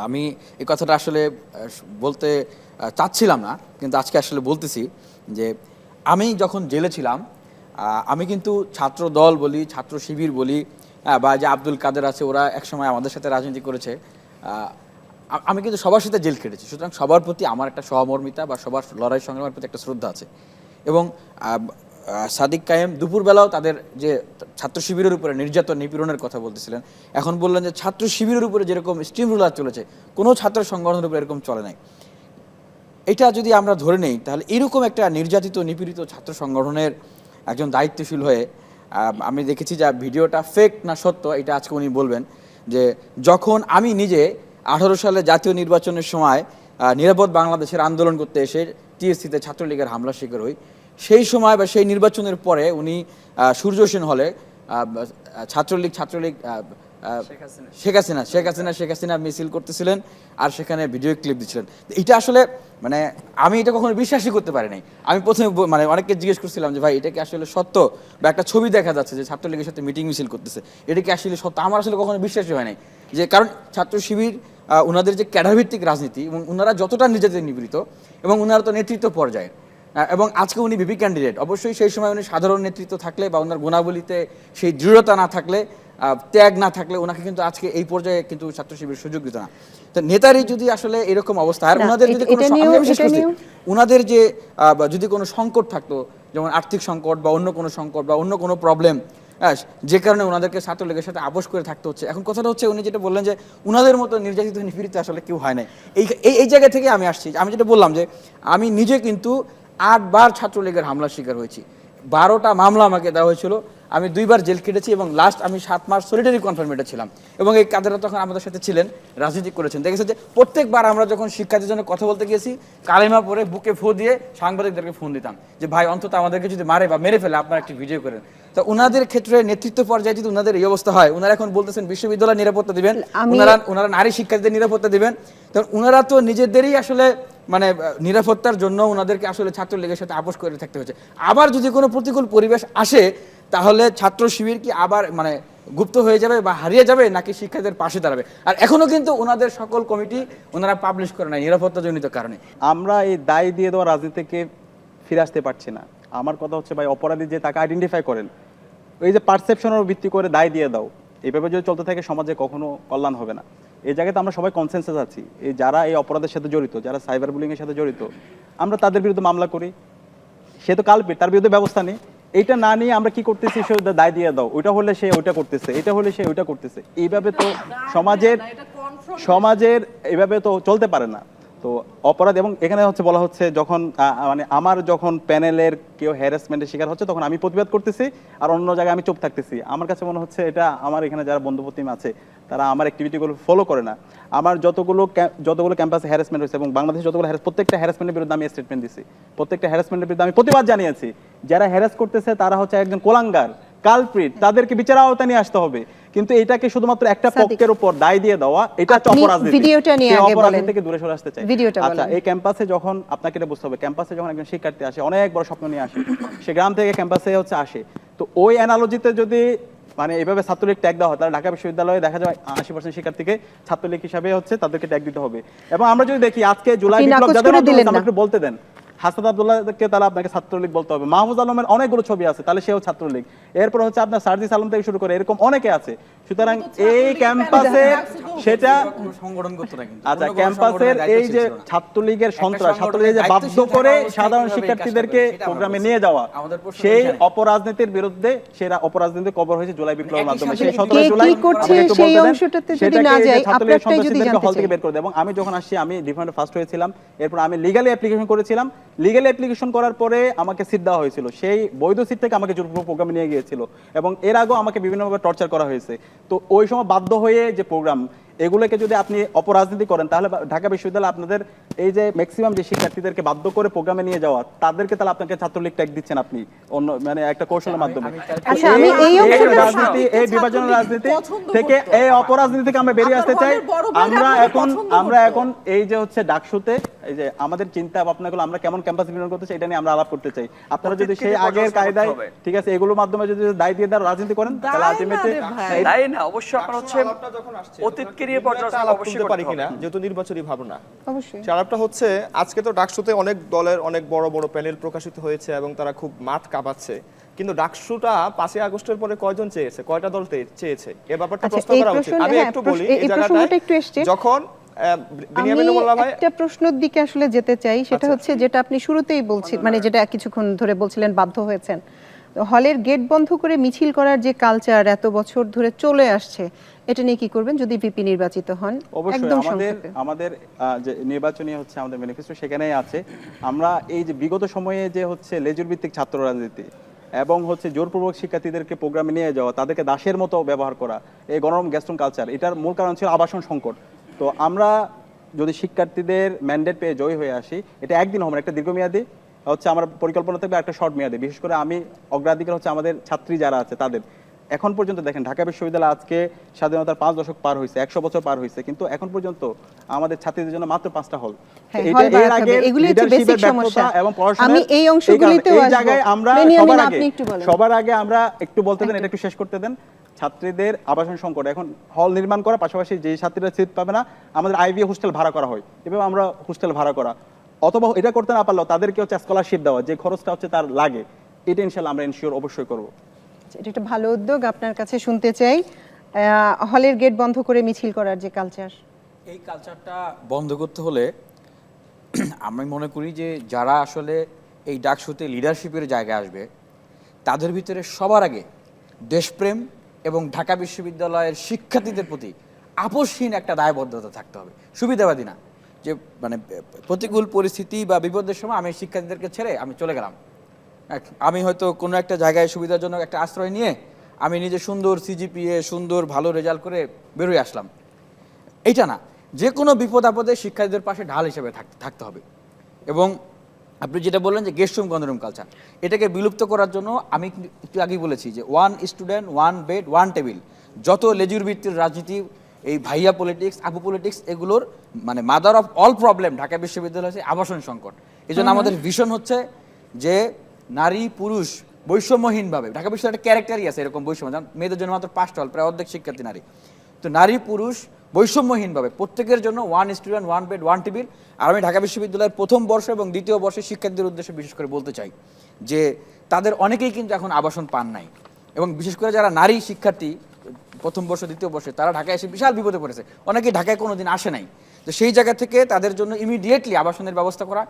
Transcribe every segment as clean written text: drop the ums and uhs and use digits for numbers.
আমি এই কথাটা আসলে বলতে চাচ্ছিলাম না, কিন্তু আজকে আসলে বলতেছি যে আমি যখন জেলে ছিলাম, আমি কিন্তু ছাত্র দল বলি, ছাত্র শিবির বলি, বা যে আব্দুল কাদের আছে, ওরা একসময় আমাদের সাথে রাজনীতি করেছে। আমি কিন্তু সবার সাথে জেল খেটেছি, সুতরাং সবার প্রতি আমার একটা সহমর্মিতা বা সবার লড়াই সংগ্রামের প্রতি একটা শ্রদ্ধা আছে। এবং সাদিক কায়েম দুপুরবেলাও তাদের যে ছাত্র শিবিরের উপরে নির্যাতন নিপীড়নের কথা বলতেছিলেন, এখন বললেন যে ছাত্র শিবিরের উপরে যেরকম স্টিম রুলার চলেছে, কোনো ছাত্র সংগঠনের উপরে এরকম চলে নাই। এটা যদি আমরা ধরে নেই, তাহলে এরকম একটা নির্যাতিত নিপীড়িত ছাত্র সংগঠনের একজন দায়িত্বশীল হয়ে, আমি দেখেছি যে ভিডিওটা ফেক না সত্য এটা আজকে উনি বলবেন, যে যখন আমি নিজে 18 সালে জাতীয় নির্বাচনের সময় নিরাপদ বাংলাদেশের আন্দোলন করতে এসে টিএসসিতে ছাত্রলীগের হামলার শিকার হই, সেই সময় বা সেই নির্বাচনের পরে উনি সূর্য সেন হলে ছাত্রলীগ শেখ হাসিনা মিছিল করতেছিলেন আর সেখানে ভিডিও ক্লিপ দিচ্ছিলেন। এটা আসলে মানে আমি এটা কখনো বিশ্বাসই করতে পারি নাই। আমি প্রথমে মানে অনেককে জিজ্ঞেস করছিলাম যে ভাই এটা কি আসলে সত্য, বা একটা ছবি দেখা যাচ্ছে যে ছাত্রলীগের সাথে মিটিং মিছিল করতেছে, এটা কি আসলে সত্য? আমার আসলে কখনো বিশ্বাসই হয় নাই, যে কারণ ছাত্র শিবির ওনাদের যে ক্যাডারভিত্তিক রাজনীতি, এবং ওনারা যতটা নিজেদের নিবৃত, এবং ওনারা তো নেতৃত্ব পর্যায়ে, এবং আজকে উনি ভিপি ক্যান্ডিডেট, অবশ্যই সেই সময় উনি সাধারণ নেতৃত্ব থাকলে বা ওনার গুণাবলীতে সেই দৃঢ়তা না থাকলে, ত্যাগ না থাকলে ওনাকে কিন্তু আজকে এই পর্যায়ে কিন্তু ছাত্র শিবির সুযোগ দিত না। তো নেতারই যদি আসলে এরকম অবস্থা, আর ওনাদের যদি কোনো ওনাদের যে যদি কোনো সংকট থাকতো, যেমন আর্থিক সংকট বা অন্য কোনো সংকট বা অন্য কোনো প্রবলেম, যে কারণে ওনাদেরকে ছাত্রলীগের সাথে আপোষ করে থাকতে হচ্ছে, এখন কথাটা হচ্ছে উনি যেটা বললেন যে ওনাদের মতো নির্যাতিত নিপীড়িত আসলে কেউ হয় নাই। এই জায়গা থেকে আমি আসছি। আমি যেটা বললাম যে আমি নিজে কিন্তু 8 বার ছাত্রলীগের হামলার শিকার হয়েছি, 12টা মামলা আমাকে দেওয়া হয়েছিল, আমি 2 বার জেল কেটেছি, এবং লাস্ট আমি 7 মাস সলিটারি কনফাইনমেন্টে ছিলাম। এবং এই কাদেরা তখন আমাদের সাথে ছিলেন, রাজনীতি করেছেন। দেখেছে যে প্রত্যেকবার আমরা যখন শিক্ষার্থীর জন্য কথা বলতে গিয়েছি, কালেমা পরে বুকে ফু দিয়ে সাংবাদিকদেরকে ফোন দিতাম যে ভাই অন্তত আমাদেরকে যদি মারে বা মেরে ফেলে আপনারা একটি ভিডিও করেন। তো ওনাদের ক্ষেত্রে নেতৃত্ব পর্যায়ে যদি ওনাদের এই অবস্থা হয়, ওনারা এখন বলতেছেন বিশ্ববিদ্যালয় নিরাপত্তা দিবেন, ওনারা নারী শিক্ষার্থীদের নিরাপত্তা দিবেন, তখন ওনারা তো নিজেদেরই আসলে মানে নিরাপত্তার জন্য ওনাদেরকে আসলে ছাত্রলীগের সাথে আপোষ করে থাকতে হচ্ছে। আবার যদি কোনো প্রতিকূল পরিবেশ আসে, তাহলে ছাত্র শিবির কি আবার মানে গুপ্ত হয়ে যাবে বা হারিয়ে যাবে, নাকি শিক্ষার্থীদের পাশে দাঁড়াবে? আর এখনো কিন্তু ওনাদের সকল কমিটি ওনারা পাবলিশ করে নাই নিরাপত্তাজনিত কারণে। আমরা এই দায় দিয়ে দেওয়া রাজনীতিকে ফিরে আসতে পারছি না। আমার কথা হচ্ছে ভাই, অপরাধী যে তাকে আইডেন্টিফাই করেন, ওই যে পারসেপশনের ভিত্তি করে দায় দিয়ে দাও, এইভাবে যদি চলতে থাকে সমাজে কখনো কল্যাণ হবে না। এই জায়গাতে আমরা সবাই কনসেনসাস আছি, এই যারা এই অপরাধের সাথে জড়িত, যারা সাইবার বুলিংয়ের সাথে জড়িত, আমরা তাদের বিরুদ্ধে মামলা করি। সে তো কালপিট, তার বিরুদ্ধে ব্যবস্থা নেই। এইটা না নিয়ে আমরা কি করতেছি, সে দায় দিয়ে দাও, ওইটা হলে সে ওইটা করতেছে, এটা হলে সে ওইটা করতেছে। এইভাবে তো সমাজের এইভাবে তো চলতে পারে না। তো অপরাধ, এবং এখানে হচ্ছে বলা হচ্ছে যখন মানে আমার যখন প্যানেলের কেউ হ্যারাসমেন্টের শিকার হচ্ছে, তখন আমি প্রতিবাদ করতেছি আর অন্য জায়গায় আমি চুপ থাকতেছি। আমার কাছে মনে হচ্ছে এটা আমার এখানে যারা বন্ধুপ্রতিম আছে তারা আমার অ্যাক্টিভিটিগুলো ফলো করে না। আমার যতগুলো ক্যাম্পাসে হ্যারাসমেন্ট হয়েছে এবং বাংলাদেশে যতগুলো প্রত্যেকটা হ্যারাসমেন্টের বিরুদ্ধে আমি স্টেটমেন্ট দিছি, প্রত্যেকটা হ্যারাসমেন্টের বিরুদ্ধে আমি প্রতিবাদ জানিয়েছি। যারা হ্যারাস করতেছে তারা হচ্ছে একজন কোলাঙ্গার, কালপ্রিট, তাদেরকে বিচার আওতায় নিয়ে আসতে হবে। কিন্তু এটাকে শুধুমাত্র একটা পক্ষের উপর দায় দিয়ে দেওয়া, এটা অপরাজনীতি। ভিডিওটা নিয়ে আগে বলেন, থেকে দূরে সরে আসতে চাই। আচ্ছা, এই ক্যাম্পাসে যখন আপনাকে এটা বুঝতে হবে, ক্যাম্পাসে যখন একজন শিক্ষার্থী আসে, অনেক বড় স্বপ্ন নিয়ে আসে, সে গ্রাম থেকে ক্যাম্পাসে হচ্ছে আসে, তো ওই অ্যানালজিতে যদি মানে এইভাবে ছাত্রলীগ ট্যাগ দেওয়া হয়, তাহলে ঢাকা বিশ্ববিদ্যালয়ে দেখা যায় 80% শিক্ষার্থীকে ছাত্রলীগ হিসাবে হচ্ছে তাদেরকে ট্যাগ দিতে হবে। এবং আমরা যদি দেখি আজকে জুলাই বিপ্লব যাদের একটু বলতে দেন, হাসান আব্দুল্লাহকে তাহলে আপনাকে ছাত্রলীগ বলতে হবে। মাহমুদ আলমের অনেকগুলো ছবি আছে, তাহলে সেও ছাত্রলীগ। এরপর হচ্ছে আপনার সার্জিস আলম থেকে শুরু করে এরকম অনেকে আছে। সুতরাং এই ক্যাম্পাসে সেটা আচ্ছা, ক্যাম্পাসের এই যে ছাত্রলীগের সন্ত্রাস, ছাত্রলীগের যে বাধ্য করে সাধারণ শিক্ষার্থীদেরকে প্রোগ্রামে নিয়ে যাওয়া, সেই অপরাজনীতির বিরুদ্ধে সেরা অপরাজনীতি কবর হয়েছে জুলাই বিপ্লবের মাধ্যমে। সেই 17 জুলাই সেই অংশটাতে যদি না যাই, আপনারটাই যদি জানতে চাই। বের করে দেব। এবং আমি যখন আসছি, আমি ডিফারেন্ট ফার্স্ট হয়েছিলাম, এরপর আমি লিগ্যালি অ্যাপ্লিকেশন করেছিলাম। লিগ্যালি অ্যাপ্লিকেশন করার পরে আমাকে সিট দেওয়া হয়েছিল, সেই বৈধ সিট থেকে আমাকে জোরপূর্বক প্রোগ্রামে নিয়ে গিয়েছিল, এবং এর আগেও আমাকে বিভিন্নভাবে টর্চার করা হয়েছে। তো ওই সময় বাধ্য হয়ে যে প্রোগ্রাম, এগুলোকে যদি আপনি অপরাজনীতি করেন, তাহলে ঢাকা বিশ্ববিদ্যালয় আপনাদের এই যে ম্যাক্সিমাম যে শিক্ষার্থীদেরকে বাধ্য করে প্রোগ্রামে নিয়ে যাওয়া, তাদেরকে তাহলে আপনাকে ছাত্রলীগ ট্যাগ দিচ্ছেন আপনি অন্য মানে একটা কৌশলের মাধ্যমে। রাজনীতি, এই বিভাজনের রাজনীতি থেকে, এই অপরাজনীতি থেকে আমরা বেরিয়ে আসতে চাই। আমরা এখন এই যে হচ্ছে ডাকসুতে এই যে আমাদের চিন্তা ভাবনাগুলো আমরা কেমন ক্যাম্পাস বিনিয়োগ করতে চাই, এটা নিয়ে আমরা আলাপ করতে চাই। আপনারা যদি সেই আগের কায়দায়, ঠিক আছে, এগুলোর মাধ্যমে যদি দায় দিয়ে দেওয়ার রাজনীতি করেন, তাহলে আলটিমেটলি দায় না। অবশ্যই আপনারা হচ্ছে অতীতকে ক্যারিয়ার পর্যালোচনা আলাপ অবশ্যই করতে পারি করতে হবে। কিনা, যেহেতু নির্বাচনী ভাবনা। অবশ্যই। আলাপটা হচ্ছে আজকে তো ডাকসুতে অনেক দলের অনেক বড় বড় প্যানেল প্রকাশিত হয়েছে এবং তারা খুব মাঠ কাঁপাচ্ছে, কিন্তু ডাকসুটা 5ই আগস্টের পরে কয়জন চেয়েছে, কয়টা দল চেয়েছে, এ ব্যাপারটা আচ্ছা, প্রশ্ন এই করা উচিত। প্রশ্ন- আমি হ্যাঁ, একটু বলি এই এই প্রসঙ্গটা জায়গাটায় একটু এসছে। যখন আমি বিনিয়ামিন মোল্লা ভাই একটা প্রশ্নের দিকে আসলে যেতে চাই, সেটা হচ্ছে যেটা আপনি শুরুতেই বলছিলেন, মানে যেটা কিছুক্ষণ ধরে বলছিলেন বাধ্য হয়েছেন, হলের গেট বন্ধ করে মিছিল করার যে কালচার এত বছর ধরে চলে আসছে, এটা নিয়ে কি করবেন যদি ভিপি নির্বাচিত হন? অবশ্যই একদম আমাদের সংক্ষেপে। আমাদের যে নির্বাচনী হচ্ছে আমাদের ম্যানিফেস্টো সেখানেই আছে। আমরা এই যে বিগত সময়ে যে হচ্ছে লেজুর ভিত্তিক ছাত্র রাজনীতি এবং হচ্ছে জোরপূর্বক শিক্ষার্থীদেরকে প্রোগ্রামে নিয়ে যাওয়া, তাদেরকে দাসের মতো ব্যবহার করা, এই গণরম গ্যাস্ট্রন কালচার, এটার মূল কারণ ছিল আবাসন সংকট। তো আমরা যদি শিক্ষার্থীদের ম্যান্ডেট পেয়ে জয়ী হয়ে আসি, এটা একদিন হবে না, একটা দীর্ঘমেয়াদী হচ্ছে আমার পরিকল্পনা থাকবে, একটা শর্ট মেয়াদে। বিশেষ করে আমি অগ্রাধিকার হচ্ছে আমাদের ছাত্রী যারা আছে তাদের। এখন পর্যন্ত দেখেন ঢাকা বিশ্ববিদ্যালয় আজকে স্বাধীনতার 5 দশক পার হয়েছে, 100 বছর পার হয়েছে, কিন্তু এখন পর্যন্ত আমাদের ছাত্রীদের জন্য মাত্র 5টা হল। হ্যাঁ, hall বাড়াতে হবে। এগুলি হচ্ছে basic সমস্যা। এবং পড়াশোনার আমি এই অংশগুলিতেও এই আসবো। জায়গায় আমরা বেনিয়ামিন, আপনি একটু বলেন। সবার আগে আমরা একটু বলতে দেন, এটা একটু শেষ করতে দেন। ছাত্রীদের আবাসন সংকট, এখন হল নির্মাণ করা পাশাপাশি যে ছাত্রীরা সিট পাবে না, আমাদের আইভি হোস্টেল ভাড়া করা হয়, এভাবে আমরা হোস্টেল ভাড়া করা, অথবা এটা করতে না পারলেও তাদেরকে হচ্ছে স্কলারশিপ দেওয়া, যে খরচটা হচ্ছে তার লাগে, এটা ইনশাআল্লাহ আমরা এনশিওর অবশ্যই করব। এটা একটা ভালো উদ্যোগ, আপনার কাছে শুনতে চাই। হলের গেট বন্ধ করে মিছিল করার যে কালচার, এই কালচারটা বন্ধ করতে হলে আমি মনে করি যে যারা আসলে এই ডাকসুতে লিডারশিপের জায়গায় আসবে, তাদের ভিতরে সবার আগে দেশপ্রেম এবং ঢাকা বিশ্ববিদ্যালয়ের শিক্ষার্থীদের প্রতি আপোষহীন একটা দায়বদ্ধতা থাকতে হবে। সুবিধাবাদী না, যে মানে প্রতিকূল পরিস্থিতি বা বিপদের সময় আমি শিক্ষার্থীদেরকে ছেড়ে আমি চলে গেলাম, আমি হয়তো কোনো একটা জায়গায় সুবিধাজনক একটা আশ্রয় নিয়ে আমি নিজে সুন্দর সিজিপিএ সুন্দর ভালো রেজাল্ট করে বেরোয় আসলাম, এইটা না। যে কোনো বিপদ আপদে শিক্ষার্থীদের পাশে ঢাল হিসেবে থাকতে হবে। এবং আপনি যেটা বললেন যে গেস্ট রুম গণরুম কালচার, এটাকে বিলুপ্ত করার জন্য আমি একটু আগেই বলেছি যে 1 স্টুডেন্ট 1 বেড 1 টেবিল, যত লেজুর ভিত্তির রাজনীতি, এই ভাইয়া পলিটিক্স আপু পলিটিক্স, এগুলোর মানে mother of all problem Dhaka বিশ্ববিদ্যালয় হচ্ছে আবাসন সংকট। এই জন্য আমাদের ভিশন হচ্ছে যে নারী পুরুষ বৈষম্যহীনভাবে, ঢাকা বিশ্ববিদ্যালয়ের একটা ক্যারেক্টারই আছে এরকম বৈষম্য, যেমন মেয়েদের জন্য মাত্র 5টা হল, প্রায় অর্ধেক শিক্ষার্থী নারী। তো নারী পুরুষ বৈষম্যহীনভাবে প্রত্যেকের জন্য 1 স্টুডেন্ট 1 বেড 1 টেবিল। আর আমি ঢাকা বিশ্ববিদ্যালয়ের প্রথম বর্ষ এবং দ্বিতীয় বর্ষের শিক্ষার্থীদের উদ্দেশ্যে বিশেষ করে বলতে চাই যে তাদের অনেকেই কিন্তু এখন আবাসন পান নাই, এবং বিশেষ করে যারা নারী শিক্ষার্থী প্রথম বর্ষ দ্বিতীয় বর্ষে, তারা ঢাকায় এসে বিশাল বিপদে পড়েছে, অনেকেই ঢাকায় কোনোদিন আসে নাই। তো সেই জায়গা থেকে তাদের জন্য ইমিডিয়েটলি আবাসনের ব্যবস্থা করা,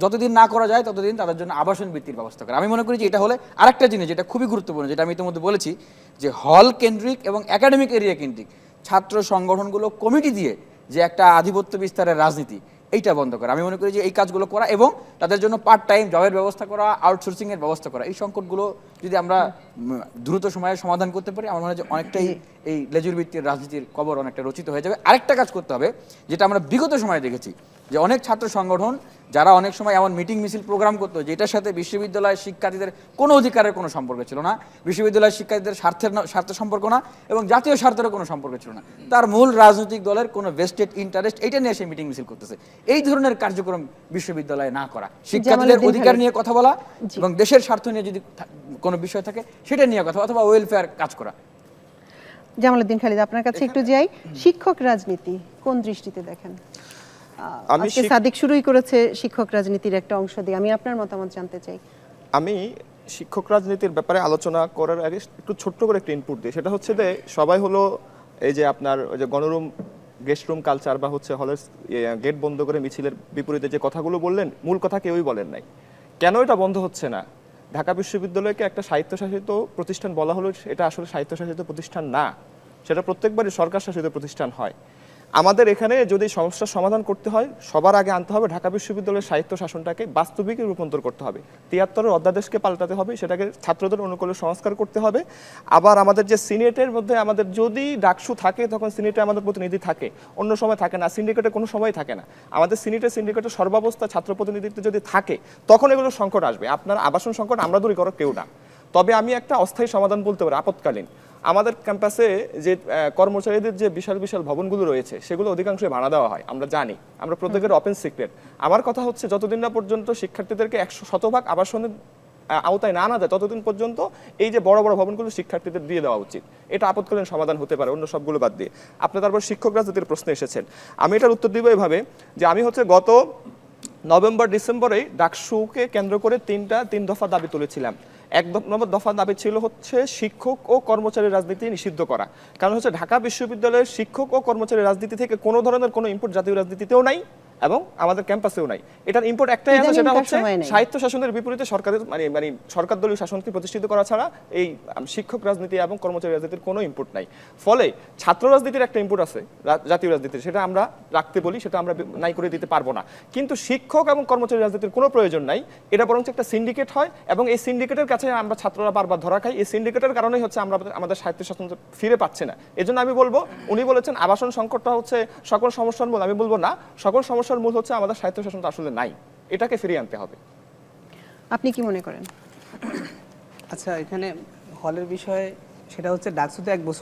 যতদিন না করা যায় ততদিন তাদের জন্য আবাসন বৃত্তির ব্যবস্থা করা। আমি মনে করি যে এটা হলে আরেকটা জিনিস যেটা খুবই গুরুত্বপূর্ণ, যেটা আমি ইতিমধ্যে বলেছি, যে হল কেন্দ্রিক এবং একাডেমিক এরিয়া কেন্দ্রিক ছাত্র সংগঠনগুলো কমিটি দিয়ে যে একটা আধিপত্য বিস্তারের রাজনীতি, এইটা বন্ধ করা। আমি মনে করি যে এই কাজগুলো করা এবং তাদের জন্য পার্ট টাইম জবের ব্যবস্থা করা, আউটসোর্সিংয়ের ব্যবস্থা করা, এই সংকটগুলো যদি আমরা দ্রুত সময়ে সমাধান করতে পারি, আমার মনে হয় যে অনেকটাই এই লেজুর ভিত্তির রাজনীতির কবর অনেকটা রচিত হয়ে যাবে। আরেকটা কাজ করতে হবে, যেটা আমরা বিগত সময়ে দেখেছি, যে অনেক ছাত্র সংগঠন যারা অনেক সময় এমন মিটিং মিছিল প্রোগ্রাম করতো যেটার সাথে বিশ্ববিদ্যালয়ের শিক্ষার্থীদের কোনো অধিকারের কোনো সম্পর্ক ছিল না, বিশ্ববিদ্যালয়ের শিক্ষার্থীদের স্বার্থের সম্পর্ক না, এবং জাতীয় স্বার্থেরও কোনো সম্পর্ক ছিল না, তার মূল রাজনৈতিক দলের কোনো ভেস্টেড ইন্টারেস্ট, এইটা নিয়ে সে মিটিং মিছিল করতেছে। এই ধরনের কার্যক্রম বিশ্ববিদ্যালয়ে না করা, শিক্ষার্থীদের অধিকার নিয়ে কথা বলা এবং দেশের স্বার্থ নিয়ে যদি কোনো বিষয় থাকে সেটা নিয়ে কথা, অথবা ওয়েলফেয়ার কাজ করা। জামালউদ্দিন খালিদ, আপনার কাছে একটু যাই। শিক্ষক রাজনীতি কোন দৃষ্টিতে দেখেন? আজকে সাদিক শুরুই করেছে শিক্ষক রাজনীতির একটা অংশ দিয়ে, আমি আপনার মতামত জানতে চাই। আমি শিক্ষক রাজনীতির ব্যাপারে আলোচনা করার আগে একটু ছোট্ট করে একটা ইনপুট দিই, সেটা হচ্ছে যে সবাই হলো এই যে আপনার ওই যে গণরুম গেস্ট রুম কালচার বা হচ্ছে হলের গেট বন্ধ করে মিছিলের বিপরীতে যে কথাগুলো বললেন, মূল কথা কেউই বলেন নাই। কেন এটা বন্ধ হচ্ছে না? ঢাকা বিশ্ববিদ্যালয়কে একটা স্বায়ত্তশাসিত প্রতিষ্ঠান বলা হলো, এটা আসলে স্বায়ত্তশাসিত প্রতিষ্ঠান না, সেটা প্রত্যেকবারই সরকার শাসিত প্রতিষ্ঠান হয়। আমাদের এখানে যদি সমস্যার সমাধান করতে হয়, সবার আগে আনতে হবে ঢাকা বিশ্ববিদ্যালয়ের সাহিত্য শাসনটাকে বাস্তবিক রূপান্তর করতে হবে, 73-এর অধ্যাদেশকে পাল্টাতে হবে, সেটাকে ছাত্রদের অনুকূলে সংস্কার করতে হবে। আবার আমাদের যে সিনেটের মধ্যে আমাদের যদি ডাকসু থাকে, তখন সিনেটে আমাদের প্রতিনিধি থাকে, অন্য সময় থাকে না, সিন্ডিকেটে কোনো সময় থাকে না। আমাদের সিন্ডিকেটের সর্বাবস্থা ছাত্র প্রতিনিধিত্ব যদি থাকে, তখন এগুলো সংকট আসবে। আপনার আবাসন সংকট আমরা দূর করার কেউ না, তবে আমি একটা অস্থায়ী সমাধান বলতে পারি, আপৎকালীন। আমাদের ক্যাম্পাসে যে কর্মচারীদের যে বিশাল বিশাল ভবনগুলো রয়েছে, সেগুলো অধিকাংশই ভাড়া দেওয়া হয়, আমরা জানি, আমরা প্রত্যেকের ওপেন সিক্রেট। আমার কথা হচ্ছে যতদিন না পর্যন্ত শিক্ষার্থীদেরকে 100% আবাসনের আওতায় না আনা যায় ততদিন পর্যন্ত এই যে বড় বড় ভবনগুলো শিক্ষার্থীদের দিয়ে দেওয়া উচিত। এটা আপৎকালীন সমাধান হতে পারে অন্য সবগুলো বাদ দিয়ে। আপনি তারপর শিক্ষক রাজনীতির প্রশ্নে এসেছেন, আমি এটার উত্তর দিব এভাবে যে আমি হচ্ছে গত নভেম্বর ডিসেম্বরেই ডাকসুকে কেন্দ্র করে তিন দফা দাবি তুলেছিলাম। এক নম্বর দফা দাবি ছিল হচ্ছে শিক্ষক ও কর্মচারী রাজনীতি নিষিদ্ধ করা। কারণ হচ্ছে ঢাকা বিশ্ববিদ্যালয়ের শিক্ষক ও কর্মচারী রাজনীতি থেকে কোনো ধরনের কোনো ইনপুট জাতীয় রাজনীতিতেও নাই এবং আমাদের ক্যাম্পাসেও নাই। এটার ইম্পোর্ট একটাই আছে, সেটা হচ্ছে সাহিত্য শাসনের বিপরীতে সরকারের মানে সরকার দলীয় শাসনকে প্রতিষ্ঠিত করা ছাড়া এই শিক্ষক রাজনীতি এবং কর্মচারী রাজনীতির কোনো ইম্পোর্ট নাই। ফলে ছাত্র রাজনীতির একটা ইম্পোর্ট আছে জাতীয় রাজনীতির, সেটা আমরা রাখতে বলি, সেটা আমরা নাই করে দিতে পারবো না। কিন্তু শিক্ষক এবং কর্মচারী রাজনীতির কোনো প্রয়োজন নাই, এটা বরঞ্চ একটা সিন্ডিকেট হয় এবং এই সিন্ডিকেটের কাছে আমরা ছাত্ররা বারবার ধরা খাই। এই সিন্ডিকেটের কারণেই হচ্ছে আমরা আমাদের সাহিত্য শাসন ফিরে পাচ্ছি না। এজন্য আমি বলবো, উনি বলেছেন আবাসন সংকটটা হচ্ছে সকল সমস্যার মূল, আমি বলবো না, সকল সমস্যার মূল হচ্ছে আমাদের সাহিত্য শাসনটা আসলে নাই, এটাকে ফিরিয়ে আনতে হবে। আপনি কি মনে করেন? আচ্ছা, এখানে হলের বিষয়ে সেটা হচ্ছে ডাকসুতে 1 বছর